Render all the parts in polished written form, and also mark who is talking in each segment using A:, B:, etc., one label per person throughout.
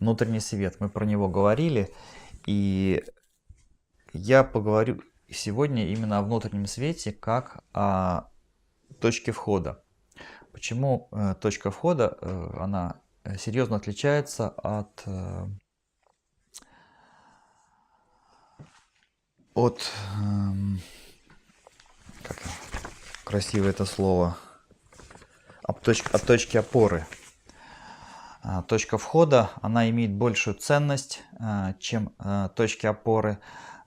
A: внутренний свет. Мы про него говорили, и я поговорю сегодня именно о внутреннем свете как о точке входа. Почему точка входа, она серьезно отличается от как красиво это слово, от точки опоры. Точка входа, она имеет большую ценность, чем точки опоры,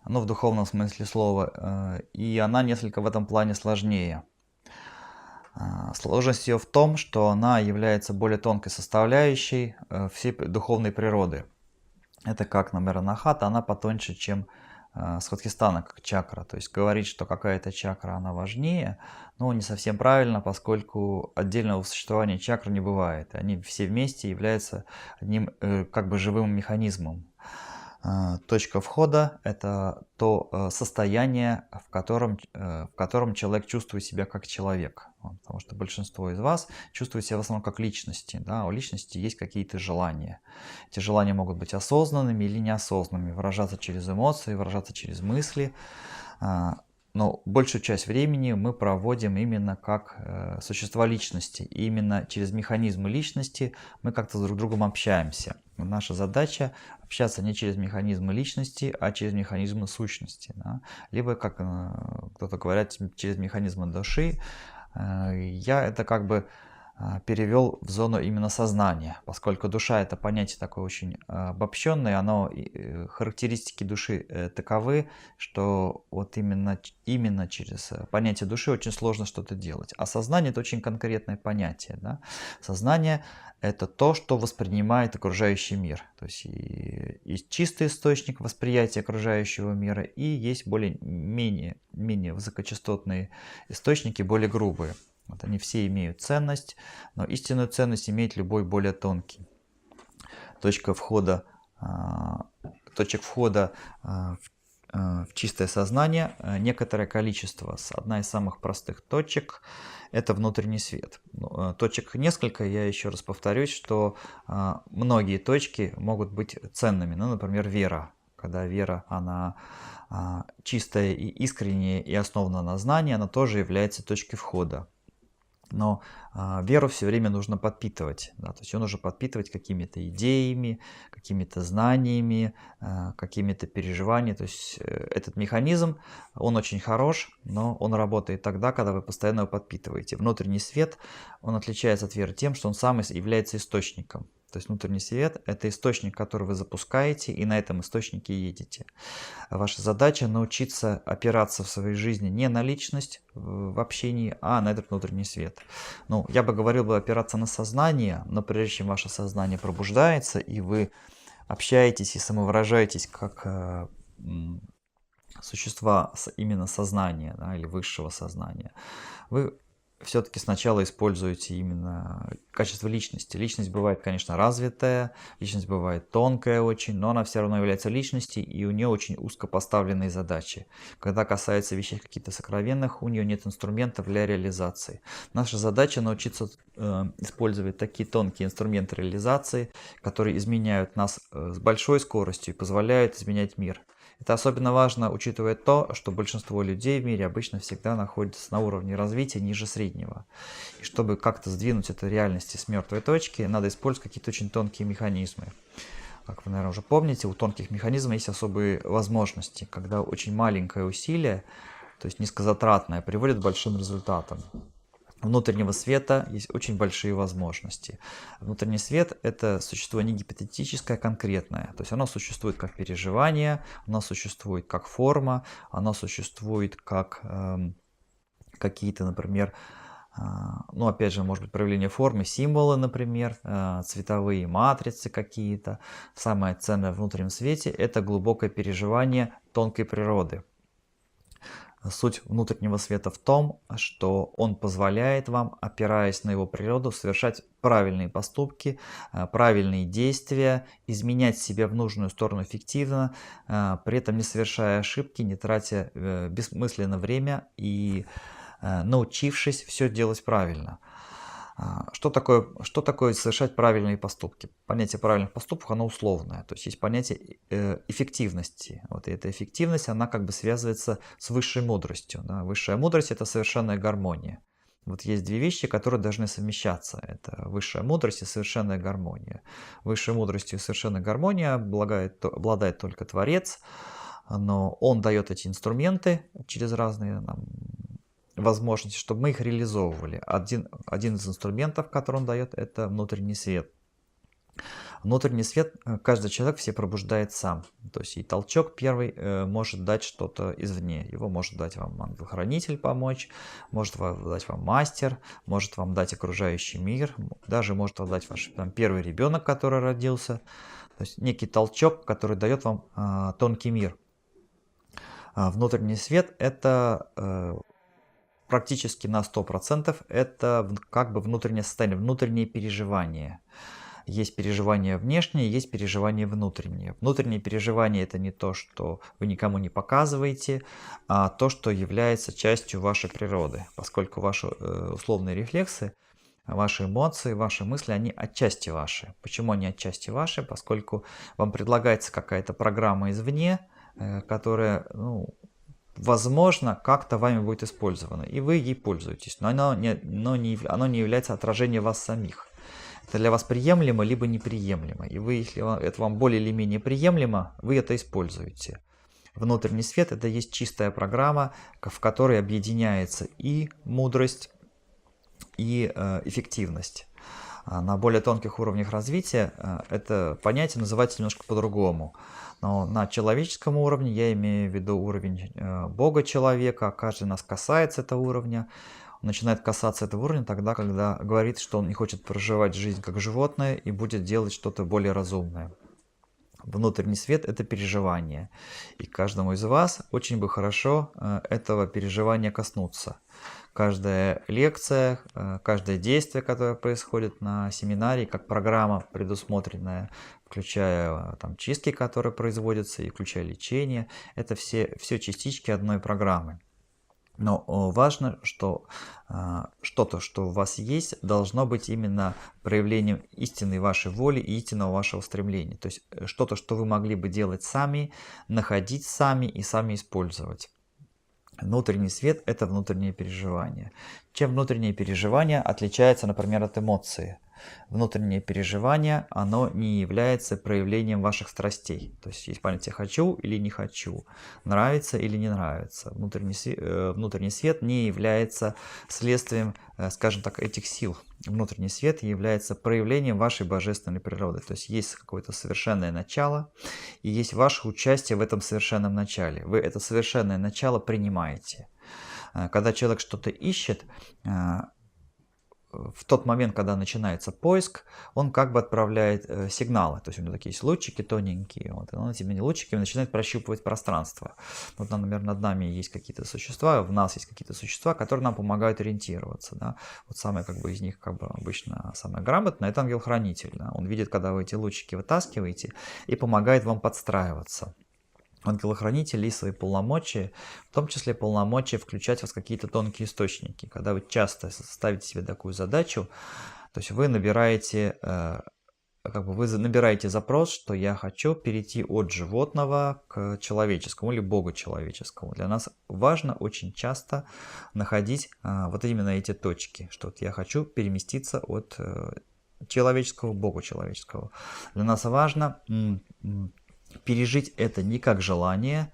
A: ну, в духовном смысле слова, и она несколько в этом плане сложнее. Сложность ее в том, что она является более тонкой составляющей всей духовной природы. Это как, например, анахата, она потоньше, чем Сватхистана, как чакра. То есть говорить, что какая-то чакра, она важнее, но не совсем правильно, поскольку отдельного существования чакр не бывает. Они все вместе являются одним как бы живым механизмом. Точка входа – это то состояние, в котором человек чувствует себя как человек. Потому что большинство из вас чувствует себя в основном как личности. Да? У личности есть какие-то желания. Эти желания могут быть осознанными или неосознанными, выражаться через эмоции, выражаться через мысли. Но большую часть времени мы проводим именно как существа личности. И именно через механизмы личности мы как-то с друг другом общаемся. Наша задача общаться не через механизмы личности, а через механизмы сущности. Да? Либо, как кто-то говорит, через механизмы души. Я это как бы перевел в зону именно сознания, поскольку душа — это понятие такое очень обобщенное, характеристики души таковы, что вот именно через понятие души очень сложно что-то делать. А сознание — это очень конкретное понятие. Да? Сознание — это то, что воспринимает окружающий мир. То есть есть чистый источник восприятия окружающего мира, и есть менее высокочастотные источники, более грубые. Вот они все имеют ценность, но истинную ценность имеет любой более тонкий. Точек входа в чистое сознание некоторое количество. Одна из самых простых точек – это внутренний свет. Точек несколько, я еще раз повторюсь, что многие точки могут быть ценными. Ну, например, вера. Когда вера, она чистая и искренняя и основана на знании, она тоже является точкой входа. Но веру все время нужно подпитывать. Да, то есть ее нужно подпитывать какими-то идеями, какими-то знаниями, какими-то переживаниями. То есть этот механизм, он очень хорош, но он работает тогда, когда вы постоянно его подпитываете. Внутренний свет, он отличается от веры тем, что он сам является источником. То есть внутренний свет – это источник, который вы запускаете, и на этом источнике едете. Ваша задача – научиться опираться в своей жизни не на личность в общении, а на этот внутренний свет. Ну, я бы говорил опираться на сознание, но прежде чем ваше сознание пробуждается, и вы общаетесь и самовыражаетесь как существа именно сознания, да, или высшего сознания, вы все-таки сначала используете именно качество личности. Личность бывает, конечно, развитая, личность бывает тонкая очень, но она все равно является личностью, и у нее очень узко поставленные задачи. Когда касается вещей каких-то сокровенных, у нее нет инструментов для реализации. Наша задача научиться использовать такие тонкие инструменты реализации, которые изменяют нас с большой скоростью и позволяют изменять мир. Это особенно важно, учитывая то, что большинство людей в мире обычно всегда находятся на уровне развития ниже среднего. И чтобы как-то сдвинуть эту реальность с мертвой точки, надо использовать какие-то очень тонкие механизмы. Как вы, наверное, уже помните, у тонких механизмов есть особые возможности, когда очень маленькое усилие, то есть низкозатратное, приводит к большим результатам. Внутреннего света есть очень большие возможности. Внутренний свет – это существо не гипотетическое, а конкретное. То есть оно существует как переживание, оно существует как форма, оно существует как какие-то, например, ну, опять же, может быть, проявление формы, символы, например, цветовые матрицы какие-то. Самое ценное в внутреннем свете – это глубокое переживание тонкой природы. Суть внутреннего света в том, что он позволяет вам, опираясь на его природу, совершать правильные поступки, правильные действия, изменять себя в нужную сторону эффективно, при этом не совершая ошибки, не тратя бессмысленно время и научившись все делать правильно. Что такое совершать правильные поступки? Понятие правильных поступков, оно условное. То есть есть понятие эффективности. Вот и эта эффективность, она как бы связывается с высшей мудростью. Да? Высшая мудрость – это совершенная гармония. Вот есть две вещи, которые должны совмещаться. Это высшая мудрость и совершенная гармония. Высшей мудростью и совершенной гармонией обладает только Творец, но Он дает эти инструменты через разные возможности, чтобы мы их реализовывали. Один из инструментов, который он дает, это внутренний свет. Внутренний свет каждый человек все пробуждает сам. То есть и толчок первый может дать что-то извне. Его может дать вам ангел-хранитель помочь, может дать вам мастер, может вам дать окружающий мир, даже может дать ваш первый ребенок, который родился. То есть некий толчок, который дает вам тонкий мир. Внутренний свет – это практически на 100% это как бы внутреннее состояние, внутренние переживания. Есть переживания внешние, есть переживания внутренние. Внутренние переживания – это не то, что вы никому не показываете, а то, что является частью вашей природы. Поскольку ваши условные рефлексы, ваши эмоции, ваши мысли, они отчасти ваши. Почему они отчасти ваши? Поскольку вам предлагается какая-то программа извне, которая, возможно, как-то вами будет использовано, и вы ей пользуетесь, но оно не является отражением вас самих. Это для вас приемлемо, либо неприемлемо, и вы, если это вам более или менее приемлемо, вы это используете. Внутренний свет – это есть чистая программа, в которой объединяется и мудрость, и эффективность. На более тонких уровнях развития это понятие называется немножко по-другому. Но на человеческом уровне, я имею в виду уровень Бога человека, каждый нас касается этого уровня. Он начинает касаться этого уровня тогда, когда говорит, что он не хочет проживать жизнь как животное и будет делать что-то более разумное. Внутренний свет – это переживание. И каждому из вас очень бы хорошо этого переживания коснуться. Каждая лекция, каждое действие, которое происходит на семинаре, как программа предусмотренная, включая чистки, которые производятся, и включая лечение, это все частички одной программы. Но важно, что что-то, что у вас есть, должно быть именно проявлением истинной вашей воли и истинного вашего стремления. То есть что-то, что вы могли бы делать сами, находить сами и сами использовать. Внутренний свет – это внутреннее переживание. Чем внутреннее переживание отличается, например, от эмоции? Внутреннее переживание, оно не является проявлением ваших страстей. То есть есть понятие «хочу» или «не хочу», «нравится» или «не нравится». Внутренний свет не является следствием, скажем так, этих сил. Внутренний свет является проявлением вашей божественной природы. То есть есть какое-то совершенное начало, и есть ваше участие в этом совершенном начале. Вы это совершенное начало принимаете. Когда человек что-то ищет, в тот момент, когда начинается поиск, он как бы отправляет сигналы. То есть у него такие есть лучики тоненькие. Вот, и он этими лучиками начинает прощупывать пространство. Вот, например, над нами есть какие-то существа, в нас есть какие-то существа, которые нам помогают ориентироваться. Да? Вот самое из них обычно самое грамотное – это ангел-хранитель. Да? Он видит, когда вы эти лучики вытаскиваете, и помогает вам подстраиваться. Ангел-хранитель есть свои полномочия, в том числе полномочия включать вас в какие-то тонкие источники. Когда вы часто ставите себе такую задачу, то есть вы набираете, запрос, что я хочу перейти от животного к человеческому или богу человеческому. Для нас важно очень часто находить вот именно эти точки, что вот я хочу переместиться от человеческого к богу человеческого. Для нас важно пережить это не как желание,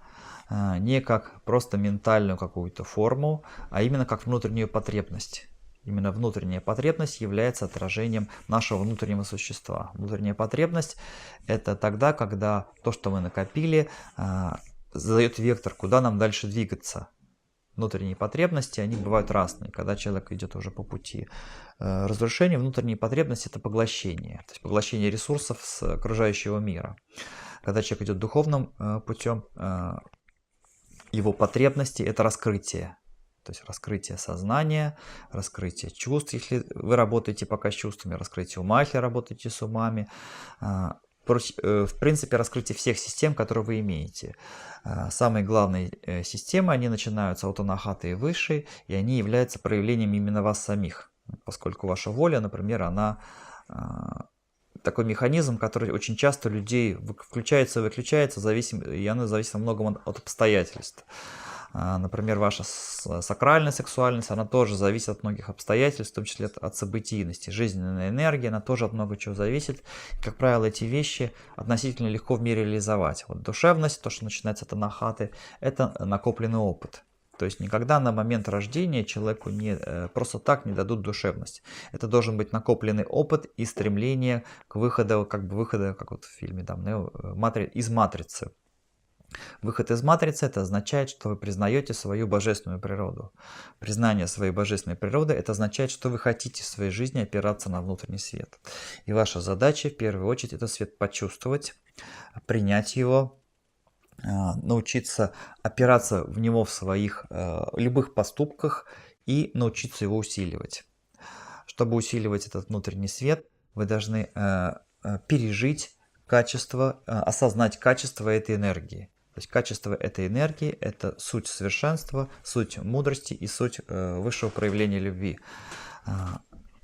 A: не как просто ментальную какую-то форму, а именно как внутреннюю потребность. Именно внутренняя потребность является отражением нашего внутреннего существа. Внутренняя потребность – это тогда, когда то, что мы накопили, задает вектор, куда нам дальше двигаться. Внутренние потребности, они бывают разные. Когда человек идет уже по пути разрушения, внутренние потребности – это поглощение. То есть поглощение ресурсов с окружающего мира. Когда человек идет духовным путем, его потребности – это раскрытие. То есть раскрытие сознания, раскрытие чувств, если вы работаете пока с чувствами, раскрытие ума, если работаете с умами. В принципе, раскрытие всех систем, которые вы имеете. Самые главные системы, они начинаются от анахаты и выше, и они являются проявлением именно вас самих. поскольку ваша воля, например, она такой механизм, который очень часто у людей включается и выключается, и она зависит во многом от обстоятельств. Например, ваша сакральная сексуальность, она тоже зависит от многих обстоятельств, в том числе от событийности. Жизненная энергия, она тоже от много чего зависит. И, как правило, эти вещи относительно легко в мире реализовать. Вот душевность, то, что начинается от анахаты, это накопленный опыт. То есть никогда на момент рождения человеку просто так не дадут душевность. Это должен быть накопленный опыт и стремление к выходу, как вот в фильме там, из матрицы. Выход из матрицы — это означает, что вы признаете свою божественную природу. Признание своей божественной природы — это означает, что вы хотите в своей жизни опираться на внутренний свет. И ваша задача в первую очередь этот свет почувствовать, принять его, научиться опираться в него в своих любых поступках и научиться его усиливать. Чтобы усиливать этот внутренний свет, вы должны пережить качество, осознать качество этой энергии. То есть качество этой энергии – это суть совершенства, суть мудрости и суть высшего проявления любви.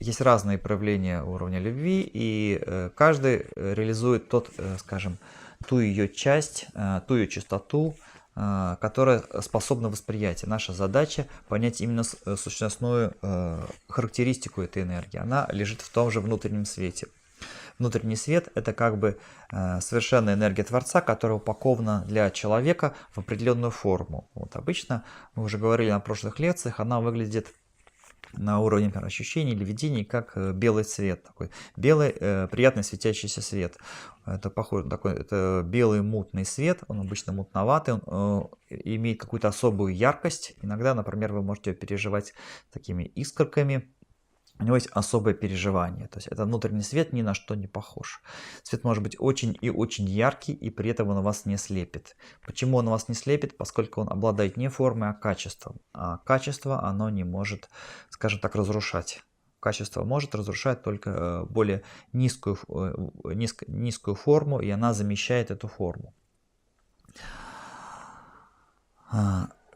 A: Есть разные проявления уровня любви, и каждый реализует ту ее часть, ту ее частоту, которая способна восприятию. Наша задача понять именно сущностную характеристику этой энергии. Она лежит в том же внутреннем свете. Внутренний свет – это как бы совершенная энергия Творца, которая упакована для человека в определенную форму. Вот обычно, мы уже говорили на прошлых лекциях, она выглядит на уровне, например, ощущений или видений, как белый цвет. Такой белый, приятный светящийся свет. Это похоже на это белый мутный свет, он обычно мутноватый, он имеет какую-то особую яркость. Иногда, например, вы можете переживать такими искорками. У него есть особое переживание, то есть это внутренний свет ни на что не похож. Свет может быть очень и очень яркий, и при этом он вас не слепит. Почему он вас не слепит? Поскольку он обладает не формой, а качеством. А качество, оно не может, скажем так, разрушать. Качество может разрушать только более низкую форму, и она замещает эту форму.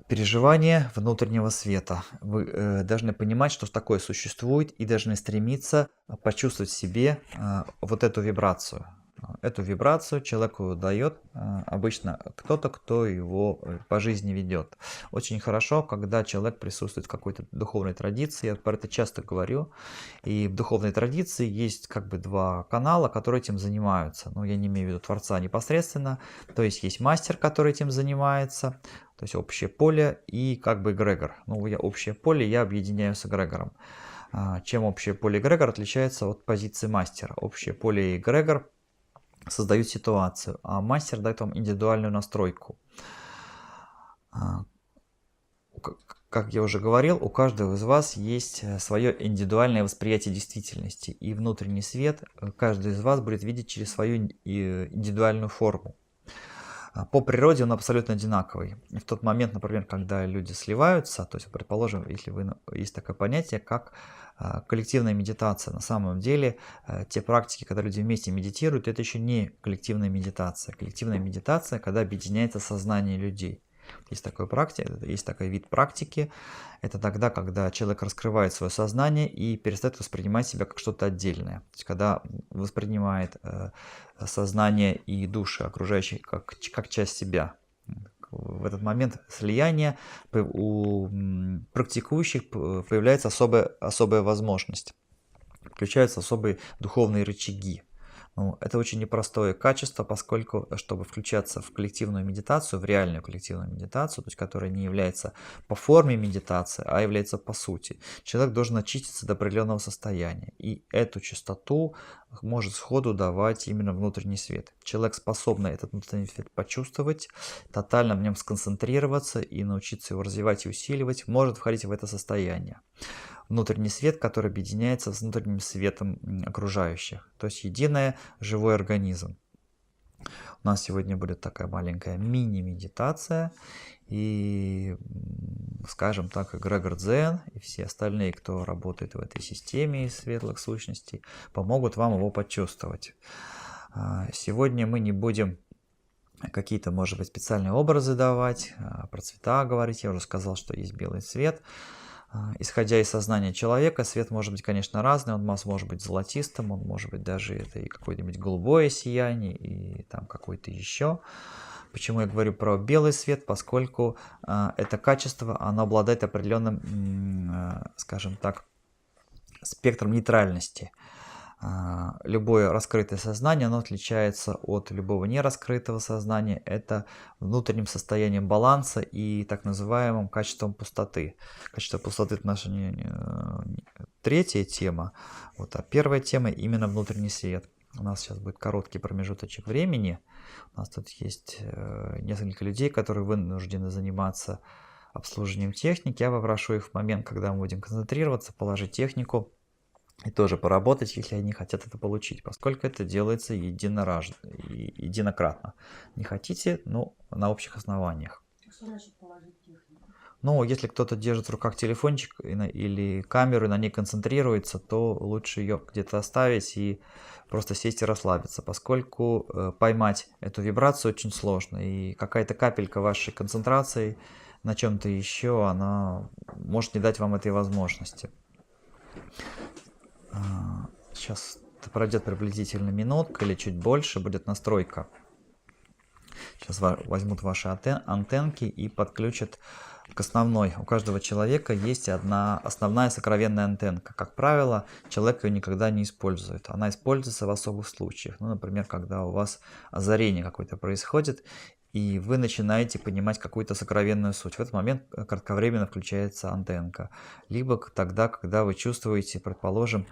A: Переживание внутреннего света. Вы должны понимать, что такое существует, и должны стремиться почувствовать в себе вот эту вибрацию. Эту вибрацию человеку дает обычно кто-то, кто его по жизни ведет. Очень хорошо, когда человек присутствует в какой-то духовной традиции. Я про это часто говорю. И в духовной традиции есть как бы два канала, которые этим занимаются. Но я не имею в виду Творца непосредственно. То есть мастер, который этим занимается. То есть общее поле и как бы эгрегор. Общее поле я объединяю с эгрегором. Чем общее поле и эгрегор отличается от позиции мастера? Общее поле и эгрегор создают ситуацию, а мастер дает вам индивидуальную настройку. Как я уже говорил, у каждого из вас есть свое индивидуальное восприятие действительности, и внутренний свет каждый из вас будет видеть через свою индивидуальную форму. По природе он абсолютно одинаковый. В тот момент, например, когда люди сливаются, то есть, предположим, если есть такое понятие, как коллективная медитация. На самом деле, те практики, когда люди вместе медитируют, это еще не коллективная медитация. Коллективная медитация, когда объединяется сознание людей. Есть такой вид практики. Это тогда, когда человек раскрывает свое сознание и перестает воспринимать себя как что-то отдельное. То есть, когда воспринимает сознание и души окружающих как часть себя. В этот момент слияния у практикующих появляется особая возможность. Включаются особые духовные рычаги. Это очень непростое качество, поскольку, чтобы включаться в коллективную медитацию, в реальную коллективную медитацию, то есть которая не является по форме медитации, а является по сути, человек должен очиститься до определенного состояния. И эту чистоту может сходу давать именно внутренний свет. Человек, способный этот внутренний свет почувствовать, тотально в нем сконцентрироваться и научиться его развивать и усиливать, может входить в это состояние. Внутренний свет, который объединяется с внутренним светом окружающих. То есть единый живой организм. У нас сегодня будет такая маленькая мини-медитация. И, скажем так, эгрегор Дзен и все остальные, кто работает в этой системе из светлых сущностей, помогут вам его почувствовать. Сегодня мы не будем какие-то, может быть, специальные образы давать, про цвета говорить. Я уже сказал, что есть белый цвет. Исходя из сознания человека, свет может быть, конечно, разный. Он может быть золотистым, он может быть даже это и какое-нибудь голубое сияние, и там какой-то еще. Почему я говорю про белый свет? Поскольку это качество, оно обладает определенным, скажем так, спектром нейтральности. Любое раскрытое сознание, оно отличается от любого нераскрытого сознания. Это внутренним состоянием баланса и так называемым качеством пустоты. Качество пустоты — это наша третья тема. Вот, а первая тема именно внутренний свет. У нас сейчас будет короткий промежуточек времени. У нас тут есть несколько людей, которые вынуждены заниматься обслуживанием техники. Я попрошу их в момент, когда мы будем концентрироваться, положить технику и тоже поработать, если они хотят это получить, поскольку это делается единократно. Не хотите, ну, на общих основаниях.
B: Что значит положить технику?
A: Ну, если кто-то держит в руках телефончик или камеру и на ней концентрируется, то лучше ее где-то оставить и просто сесть и расслабиться, поскольку поймать эту вибрацию очень сложно. И какая-то капелька вашей концентрации на чем-то еще, она может не дать вам этой возможности. Сейчас пройдет приблизительно минутка или чуть больше, будет настройка. Сейчас возьмут ваши антенки и подключат к основной. У каждого человека есть одна основная сокровенная антенка. Как правило, человек ее никогда не использует. Она используется в особых случаях. Ну, например, когда у вас озарение какое-то происходит, и вы начинаете понимать какую-то сокровенную суть. В этот момент кратковременно включается антенка. Либо тогда, когда вы чувствуете, предположим,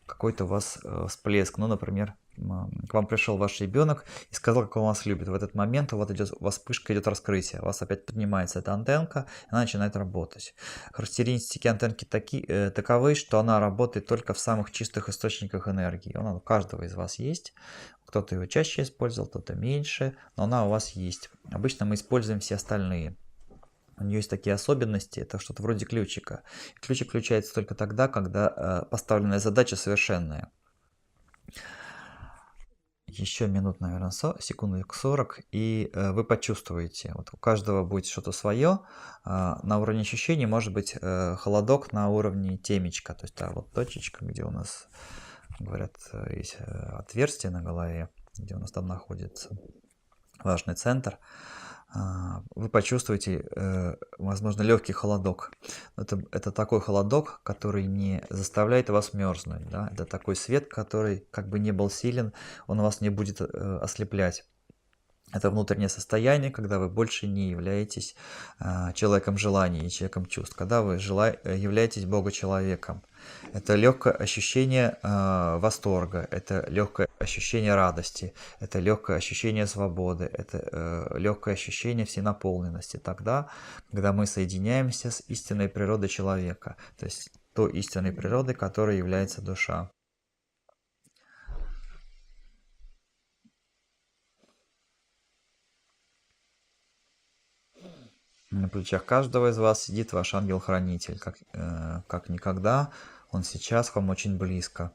A: какой-то у вас всплеск. Ну, например, к вам пришел ваш ребенок и сказал, как он вас любит. В этот момент у вас вспышка, идет раскрытие. У вас опять поднимается эта антенка, и она начинает работать. Характеристики антенки таковы, что она работает только в самых чистых источниках энергии. Она у каждого из вас есть. Кто-то его чаще использовал, кто-то меньше, но она у вас есть. Обычно мы используем все остальные. У нее есть такие особенности, это что-то вроде ключика. Ключик включается только тогда, когда поставленная задача совершенная. Еще минут, наверное, секунд 40, и вы почувствуете. Вот у каждого будет что-то свое. На уровне ощущений может быть холодок на уровне темечка. То есть та вот точечка, где у нас, говорят, есть отверстие на голове, где у нас там находится важный центр. Вы почувствуете, возможно, легкий холодок. Это такой холодок, который не заставляет вас мерзнуть. Да? Это такой свет, который, как бы не был силен, он вас не будет ослеплять. Это внутреннее состояние, когда вы больше не являетесь человеком желаний и человеком чувств, когда вы являетесь Бога-человеком. Это легкое ощущение восторга, это легкое ощущение радости, это легкое ощущение свободы, это легкое ощущение всенаполненности. Тогда, когда мы соединяемся с истинной природой человека, то есть той истинной природой, которой является душа. На плечах каждого из вас сидит ваш ангел-хранитель, как никогда, он сейчас вам очень близко.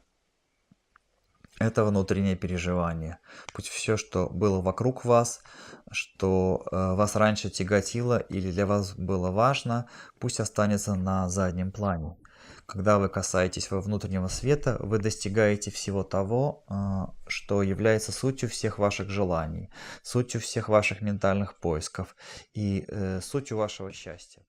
A: Это внутреннее переживание. Пусть все, что было вокруг вас, что вас раньше тяготило или для вас было важно, пусть останется на заднем плане. Когда вы касаетесь внутреннего света, вы достигаете всего того, что является сутью всех ваших желаний, сутью всех ваших ментальных поисков и сутью вашего счастья.